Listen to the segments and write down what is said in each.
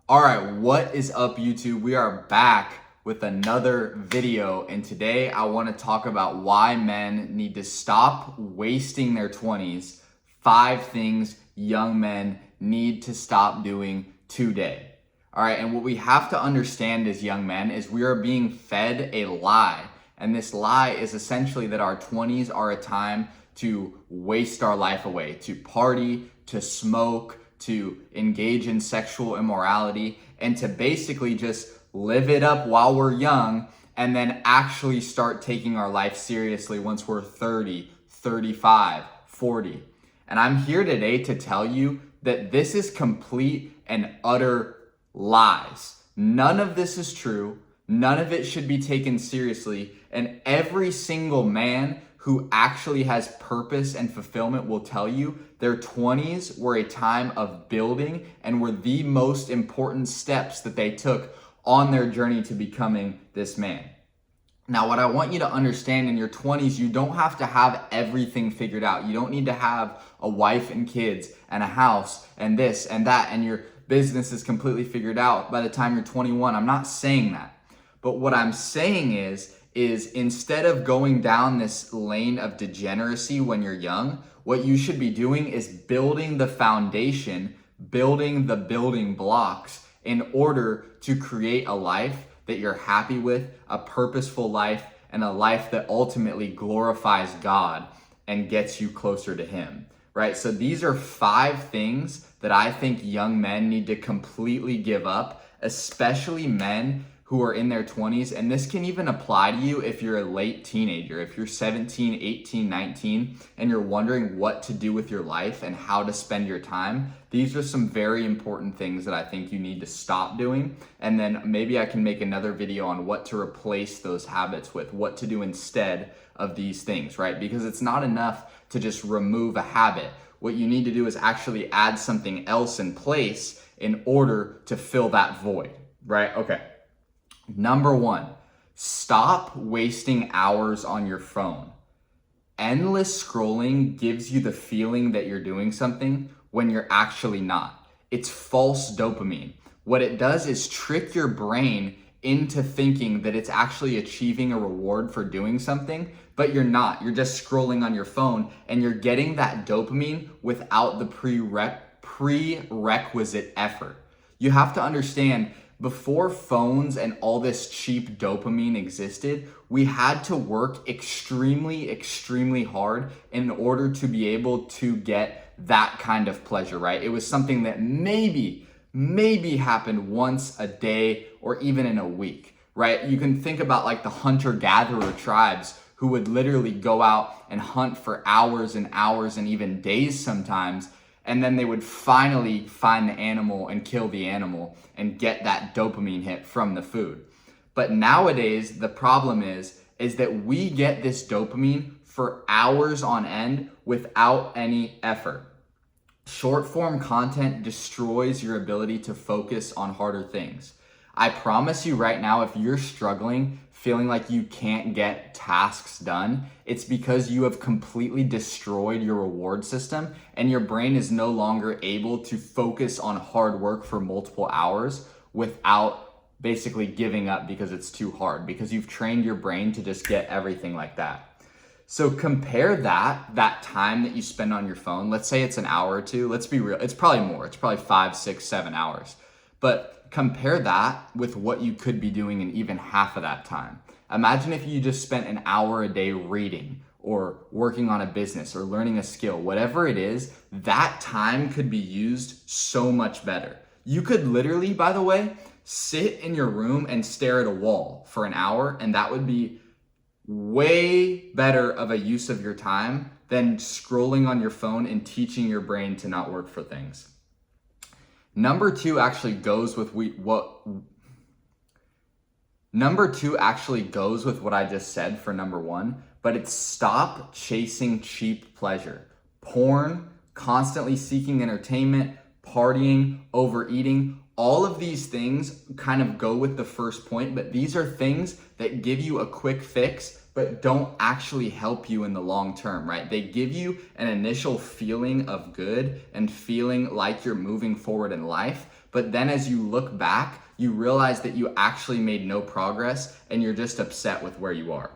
All right, what is up, YouTube? We are back with another video, and today I want to talk about why men need to stop wasting their 20s. 5 things young men need to stop doing today. All right, and what we have to understand as young men is we are being fed a lie, and this lie is essentially that our 20s are a time to waste our life away, to party, to smoke, to engage in sexual immorality, and to basically just live it up while we're young and then actually start taking our life seriously once we're 30, 35, 40. And I'm here today to tell you that this is complete and utter lies. None of this is true. None of it should be taken seriously. And every single man who actually has purpose and fulfillment will tell you their 20s were a time of building and were the most important steps that they took on their journey to becoming this man. Now, what I want you to understand, in your 20s, you don't have to have everything figured out. You don't need to have a wife and kids and a house and this and that and your business is completely figured out by the time you're 21. I'm not saying that. But what I'm saying is instead of going down this lane of degeneracy when you're young, what you should be doing is building the foundation, building the building blocks in order to create a life that you're happy with, a purposeful life, and a life that ultimately glorifies God and gets you closer to Him, right? So these are 5 things that I think young men need to completely give up, especially men who are in their 20s. And this can even apply to you if you're a late teenager, if you're 17, 18, 19, and you're wondering what to do with your life and how to spend your time. These are some very important things that I think you need to stop doing. And then maybe I can make another video on what to replace those habits with, what to do instead of these things, right? Because it's not enough to just remove a habit. What you need to do is actually add something else in place in order to fill that void, right? Okay. Number 1, stop wasting hours on your phone. Endless scrolling gives you the feeling that you're doing something when you're actually not. It's false dopamine. What it does is trick your brain into thinking that it's actually achieving a reward for doing something, but you're not. You're just scrolling on your phone and you're getting that dopamine without the prerequisite effort. You have to understand, before phones and all this cheap dopamine existed, we had to work extremely, extremely hard in order to be able to get that kind of pleasure, right? It was something that maybe happened once a day or even in a week, right? You can think about like the hunter-gatherer tribes who would literally go out and hunt for hours and hours and even days sometimes, and then they would finally find the animal and kill the animal and get that dopamine hit from the food. But nowadays, the problem is that we get this dopamine for hours on end without any effort. Short form content destroys your ability to focus on harder things. I promise you right now, if you're struggling, feeling like you can't get tasks done, it's because you have completely destroyed your reward system and your brain is no longer able to focus on hard work for multiple hours without basically giving up because it's too hard, because you've trained your brain to just get everything like that. So compare that time that you spend on your phone. Let's say it's an hour or 2. Let's be real. It's probably more. It's probably 5, 6, 7 hours. But compare that with what you could be doing in even half of that time. Imagine if you just spent an hour a day reading or working on a business or learning a skill, whatever it is, that time could be used so much better. You could literally, by the way, sit in your room and stare at a wall for an hour, and that would be way better of a use of your time than scrolling on your phone and teaching your brain to not work for things. Number 2 actually goes with what I just said for number 1, but it's stop chasing cheap pleasure. Porn, constantly seeking entertainment, partying, overeating, all of these things kind of go with the first point, but these are things that give you a quick fix, but don't actually help you in the long term, right? They give you an initial feeling of good and feeling like you're moving forward in life, But then as you look back, you realize that you actually made no progress and you're just upset with where you are.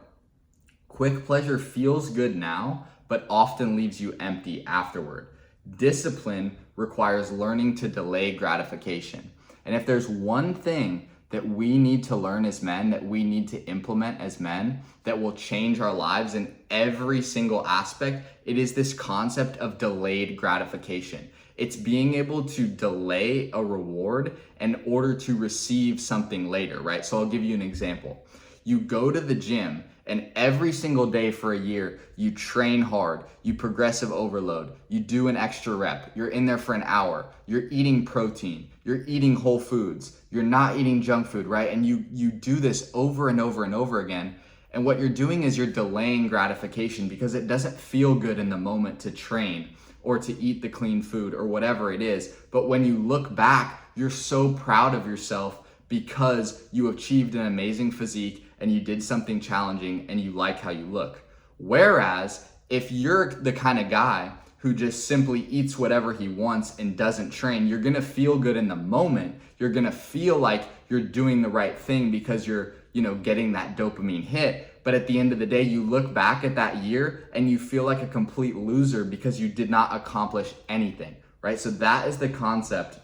Quick pleasure feels good now, but often leaves you empty afterward. Discipline requires learning to delay gratification. And if there's one thing that we need to learn as men, that we need to implement as men, that will change our lives in every single aspect, it is this concept of delayed gratification. It's being able to delay a reward in order to receive something later, right? So I'll give you an example. You go to the gym and every single day for a year, you train hard, you progressive overload, you do an extra rep, you're in there for an hour, you're eating protein, you're eating whole foods, you're not eating junk food, right? And you do this over and over and over again. And what you're doing is you're delaying gratification because it doesn't feel good in the moment to train or to eat the clean food or whatever it is. But when you look back, you're so proud of yourself because you achieved an amazing physique and you did something challenging and you like how you look. Whereas if you're the kind of guy who just simply eats whatever he wants and doesn't train, you're gonna feel good in the moment. You're gonna feel like you're doing the right thing because you're, getting that dopamine hit. But at the end of the day, you look back at that year and you feel like a complete loser because you did not accomplish anything, right? So that is the concept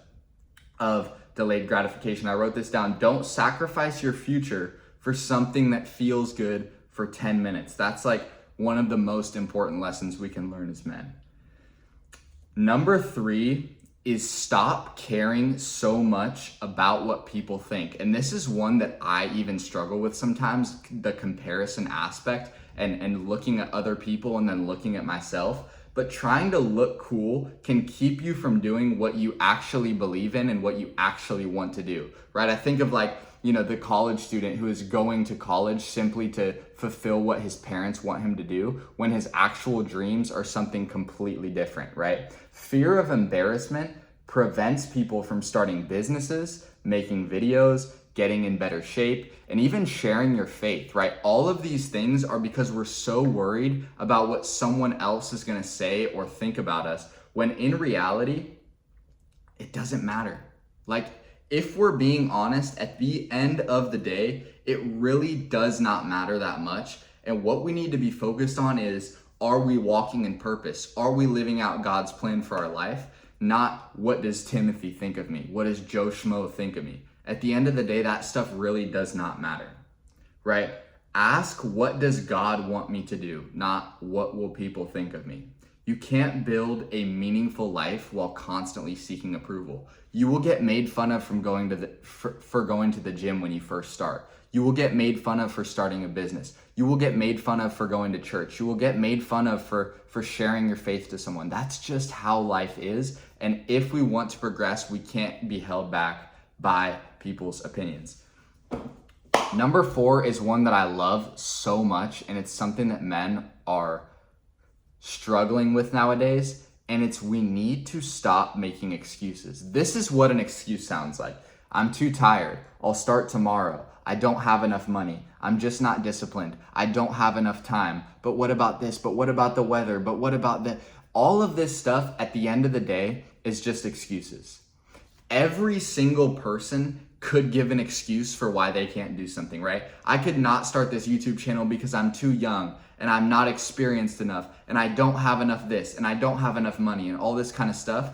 of delayed gratification. I wrote this down. Don't sacrifice your future for something that feels good for 10 minutes. That's like one of the most important lessons we can learn as men. Number 3 is stop caring so much about what people think. And this is one that I even struggle with sometimes, the comparison aspect and looking at other people and then looking at myself. But trying to look cool can keep you from doing what you actually believe in and what you actually want to do, right? I think of the college student who is going to college simply to fulfill what his parents want him to do when his actual dreams are something completely different, right? Fear of embarrassment prevents people from starting businesses, making videos, getting in better shape, and even sharing your faith, right? All of these things are because we're so worried about what someone else is gonna say or think about us, when in reality, it doesn't matter. If we're being honest, at the end of the day, it really does not matter that much. And what we need to be focused on is, are we walking in purpose? Are we living out God's plan for our life? Not what does Timothy think of me? What does Joe Schmo think of me? At the end of the day, that stuff really does not matter, right? Ask, what does God want me to do? Not what will people think of me? You can't build a meaningful life while constantly seeking approval. You will get made fun of for going to the gym when you first start. You will get made fun of for starting a business. You will get made fun of for going to church. You will get made fun of for sharing your faith to someone. That's just how life is. And if we want to progress, we can't be held back by people's opinions. Number 4 is one that I love so much, and it's something that men are struggling with nowadays, and it's we need to stop making excuses. This is what an excuse sounds like. I'm too tired. I'll start tomorrow. I don't have enough money. I'm just not disciplined. I don't have enough time. But what about this? But what about the weather? But what about the... All of this stuff at the end of the day is just excuses. Every single person could give an excuse for why they can't do something, right? I could not start this YouTube channel because I'm too young and I'm not experienced enough and I don't have enough this and I don't have enough money and all this kind of stuff.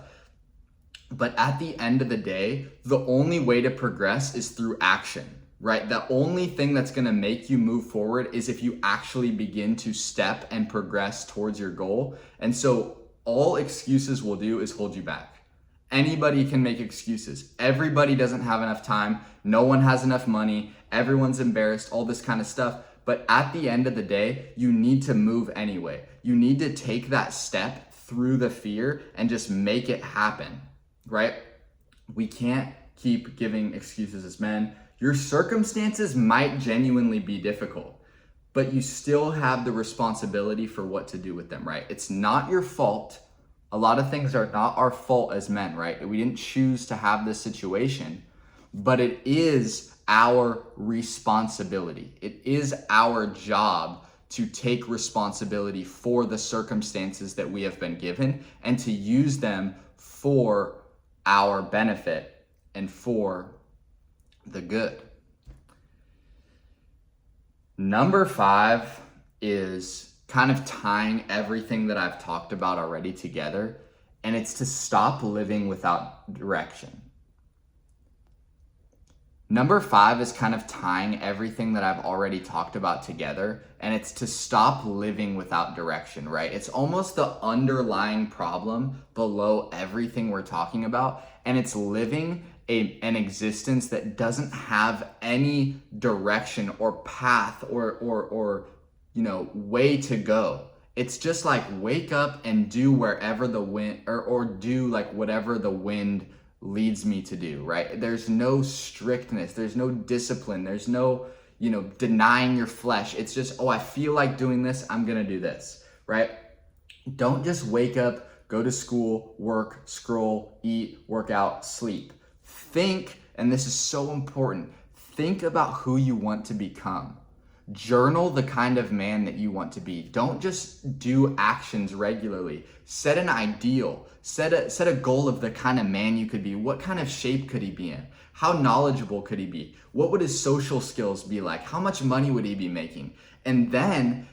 But at the end of the day, the only way to progress is through action, right? The only thing that's gonna make you move forward is if you actually begin to step and progress towards your goal. And so all excuses will do is hold you back. Anybody can make excuses. Everybody doesn't have enough time. No one has enough money. Everyone's embarrassed, all this kind of stuff. But at the end of the day, you need to move anyway. You need to take that step through the fear and just make it happen, right? We can't keep giving excuses as men. Your circumstances might genuinely be difficult, but you still have the responsibility for what to do with them, right? It's not your fault. A lot of things are not our fault as men, right? We didn't choose to have this situation, but it is our responsibility. It is our job to take responsibility for the circumstances that we have been given and to use them for our benefit and for the good. Number 5 is kind of tying everything that I've talked about already together, and it's to stop living without direction. Number 5 is kind of tying everything that I've already talked about together, and it's to stop living without direction, right? It's almost the underlying problem below everything we're talking about, and it's living an existence that doesn't have any direction or path or way to go. It's just like wake up and do wherever the wind or do like whatever the wind leads me to do, right? There's no strictness, there's no discipline, there's no, denying your flesh. It's just, I feel like doing this, I'm gonna do this, right? Don't just wake up, go to school, work, scroll, eat, work out, sleep. Think, and this is so important, think about who you want to become. Journal the kind of man that you want to be. Don't just do actions regularly. Set an ideal. Set a goal of the kind of man you could be. What kind of shape could he be in? How knowledgeable could he be? What would his social skills be like? How much money would he be making? And then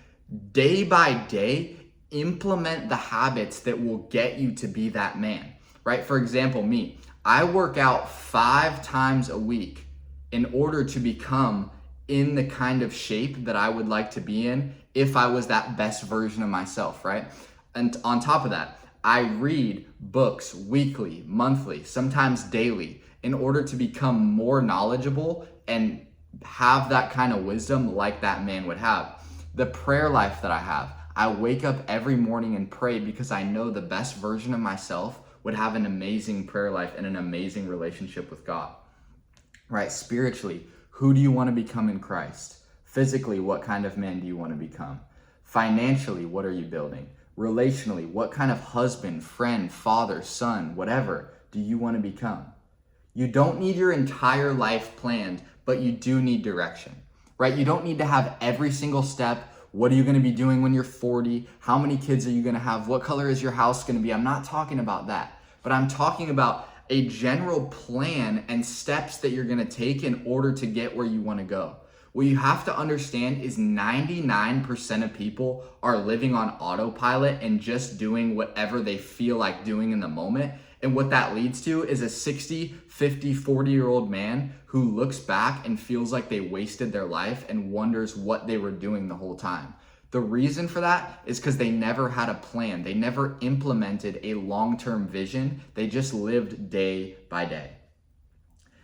day by day, implement the habits that will get you to be that man, right? For example, me, I work out 5 times a week in order to become in the kind of shape that I would like to be in if I was that best version of myself, right? And on top of that, I read books weekly, monthly, sometimes daily in order to become more knowledgeable and have that kind of wisdom like that man would have. The prayer life that I have, I wake up every morning and pray because I know the best version of myself would have an amazing prayer life and an amazing relationship with God, right? Spiritually, who do you want to become in Christ? Physically, what kind of man do you want to become? Financially, what are you building? Relationally, what kind of husband, friend, father, son, whatever do you want to become? You don't need your entire life planned, but you do need direction, right? You don't need to have every single step. What are you going to be doing when you're 40? How many kids are you going to have? What color is your house going to be? I'm not talking about that, but I'm talking about a general plan and steps that you're going to take in order to get where you want to go. What you have to understand is 99% of people are living on autopilot and just doing whatever they feel like doing in the moment. And what that leads to is a 60, 50, 40-year-old man who looks back and feels like they wasted their life and wonders what they were doing the whole time. The reason for that is because they never had a plan. They never implemented a long-term vision. They just lived day by day.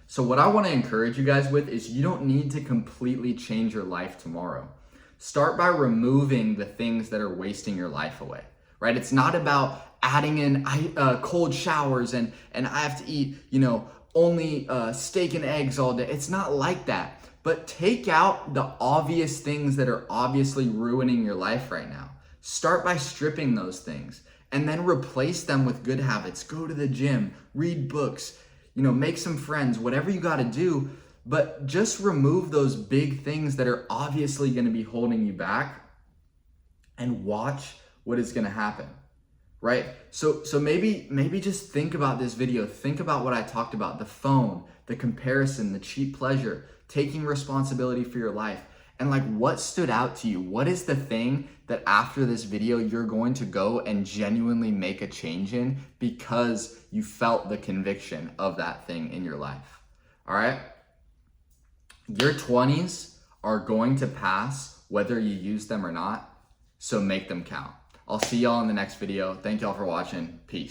So what I want to encourage you guys with is you don't need to completely change your life tomorrow. Start by removing the things that are wasting your life away, right? It's not about adding in cold showers and I have to eat, only steak and eggs all day. It's not like that. But take out the obvious things that are obviously ruining your life right now. Start by stripping those things and then replace them with good habits. Go to the gym, read books, make some friends, whatever you got to do. But just remove those big things that are obviously going to be holding you back and watch what is going to happen, right? So maybe just think about this video. Think about what I talked about, the phone, the comparison, the cheap pleasure, taking responsibility for your life, and like what stood out to you? What is the thing that after this video you're going to go and genuinely make a change in because you felt the conviction of that thing in your life? All right? Your 20s are going to pass whether you use them or not, so make them count. I'll see y'all in the next video. Thank y'all for watching. Peace.